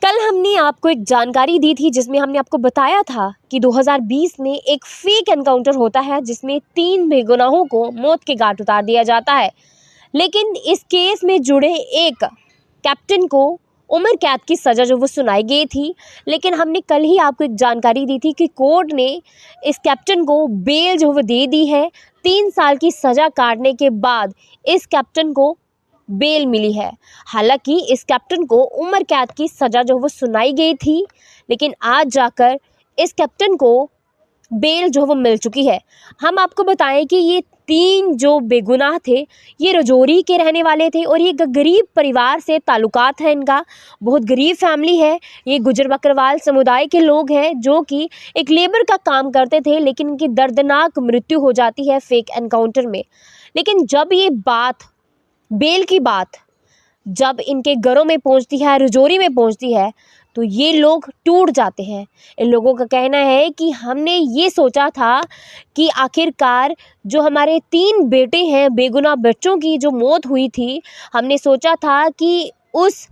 कल हमने आपको एक जानकारी दी थी जिसमें हमने आपको बताया था कि 2020 में एक फेक एनकाउंटर होता है जिसमें 3 बेगुनाहों को मौत के घाट उतार दिया जाता है। लेकिन इस केस में जुड़े एक कैप्टन को उम्र कैद की सज़ा जो वो सुनाई गई थी। लेकिन हमने कल ही आपको एक जानकारी दी थी कि कोर्ट ने इस कैप्टन को बेल जो वो दे दी है। 3 साल की सज़ा काटने के बाद इस कैप्टन को बेल मिली है। हालांकि इस कैप्टन को उम्र कैद की सज़ा जो वो सुनाई गई थी, लेकिन आज जाकर इस कैप्टन को बेल जो वो मिल चुकी है। हम आपको बताएं कि ये 3 जो बेगुनाह थे ये रजौरी के रहने वाले थे और ये गरीब परिवार से ताल्लुकात है इनका। बहुत गरीब फैमिली है। ये गुजर बकरवाल समुदाय के लोग हैं जो कि एक लेबर का काम करते थे, लेकिन इनकी दर्दनाक मृत्यु हो जाती है फेक एनकाउंटर में। लेकिन जब ये बात बेल की बात जब इनके घरों में पहुंचती है, रजौरी में पहुंचती है, तो ये लोग टूट जाते हैं। इन लोगों का कहना है कि हमने ये सोचा था कि आखिरकार जो हमारे 3 बेटे हैं, बेगुनाह बच्चों की जो मौत हुई थी, हमने सोचा था कि उस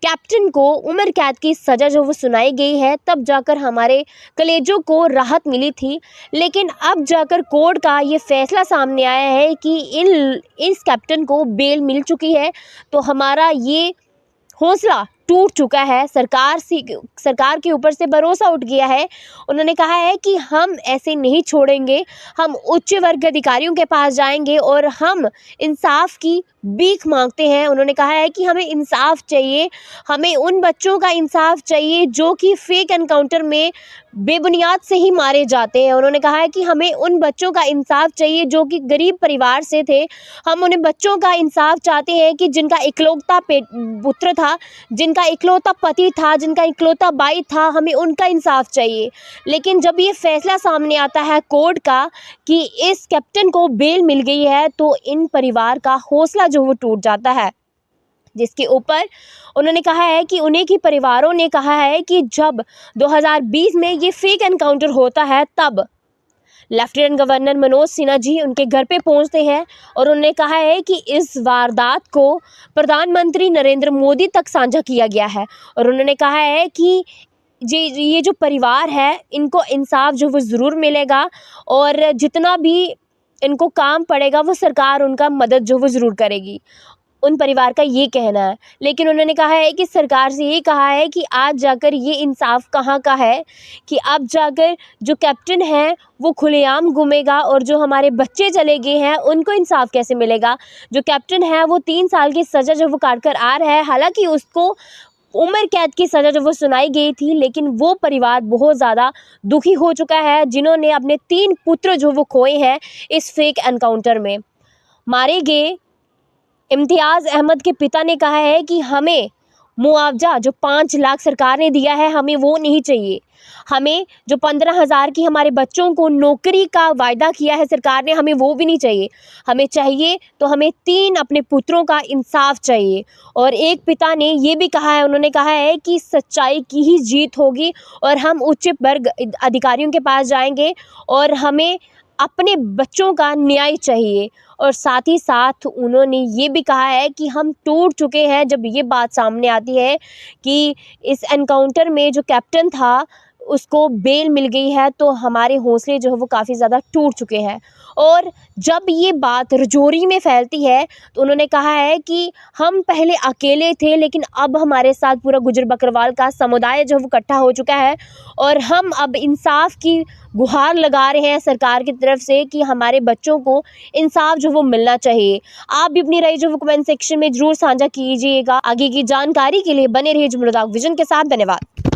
कैप्टन को उम्र कैद की सज़ा जो वो सुनाई गई है तब जाकर हमारे कलेजों को राहत मिली थी। लेकिन अब जाकर कोर्ट का ये फैसला सामने आया है कि इस कैप्टन को बेल मिल चुकी है, तो हमारा ये हौसला टूट चुका है। सरकार के ऊपर से भरोसा उठ गया है। उन्होंने कहा है कि हम ऐसे नहीं छोड़ेंगे, हम उच्च वर्ग अधिकारियों के पास जाएंगे और हम इंसाफ की भीख मांगते हैं। उन्होंने कहा है कि हमें इंसाफ चाहिए, हमें उन बच्चों का इंसाफ चाहिए जो कि फेक एनकाउंटर में बेबुनियाद से ही मारे जाते हैं। उन्होंने कहा है कि हमें उन बच्चों का इंसाफ चाहिए जो कि गरीब परिवार से थे। हम उन बच्चों का इंसाफ चाहते हैं कि जिनका इकलौता पुत्र था, जिनका इकलौता पति था, जिनका इकलौता भाई था, हमें उनका इंसाफ चाहिए। लेकिन जब ये फैसला सामने आता है कोर्ट का कि इस कैप्टन को बेल मिल गई है, तो इन परिवार का हौसला जो वो टूट जाता है। जिसके ऊपर उन्होंने कहा है कि उन्हीं के परिवारों ने कहा है कि जब 2020 में ये फेक एनकाउंटर होता है तब लेफ्टिनेंट गवर्नर मनोज सिन्हा जी उनके घर पे पहुंचते हैं और उन्होंने कहा है कि इस वारदात को प्रधानमंत्री नरेंद्र मोदी तक साझा किया गया है। और उन्होंने कहा है कि ये जो परिवार है इनको इंसाफ जो वो ज़रूर मिलेगा और जितना भी इनको काम पड़ेगा वो सरकार उनका मदद जो वो ज़रूर करेगी। उन परिवार का ये कहना है। लेकिन उन्होंने कहा है कि सरकार से ये कहा है कि आज जाकर ये इंसाफ कहाँ का है कि अब जाकर जो कैप्टन है वो खुलेआम घूमेगा और जो हमारे बच्चे चले गए हैं उनको इंसाफ कैसे मिलेगा। जो कैप्टन है वो 3 साल की सज़ा जो वो काट कर आ रहा है, हालांकि उसको उम्र कैद की सज़ा जो वो सुनाई गई थी, लेकिन वो परिवार बहुत ज़्यादा दुखी हो चुका है जिन्होंने अपने 3 पुत्र जो वो खोए हैं इस फेक एनकाउंटर में। मारे गए इम्तियाज़ अहमद के पिता ने कहा है कि हमें मुआवजा जो 5 लाख सरकार ने दिया है हमें वो नहीं चाहिए। हमें जो 15,000 की हमारे बच्चों को नौकरी का वायदा किया है सरकार ने, हमें वो भी नहीं चाहिए। हमें चाहिए तो हमें 3 अपने पुत्रों का इंसाफ चाहिए। और एक पिता ने ये भी कहा है, उन्होंने कहा है कि सच्चाई की ही जीत होगी और हम उच्च वर्ग अधिकारियों के पास जाएंगे और हमें अपने बच्चों का न्याय चाहिए। और साथ ही साथ उन्होंने ये भी कहा है कि हम टूट चुके हैं जब ये बात सामने आती है कि इस एनकाउंटर में जो कैप्टन था उसको बेल मिल गई है, तो हमारे हौसले जो है वो काफ़ी ज़्यादा टूट चुके हैं। और जब ये बात रजौरी में फैलती है तो उन्होंने कहा है कि हम पहले अकेले थे, लेकिन अब हमारे साथ पूरा गुजर बकरवाल का समुदाय जो है वो इकट्ठा हो चुका है और हम अब इंसाफ की गुहार लगा रहे हैं सरकार की तरफ से कि हमारे बच्चों को इंसाफ जो वो मिलना चाहिए। आप भी अपनी राय जो वो कमेंट सेक्शन में ज़रूर साझा कीजिएगा। आगे की जानकारी के लिए बने रहिए जुमरादाग विजन के साथ। धन्यवाद।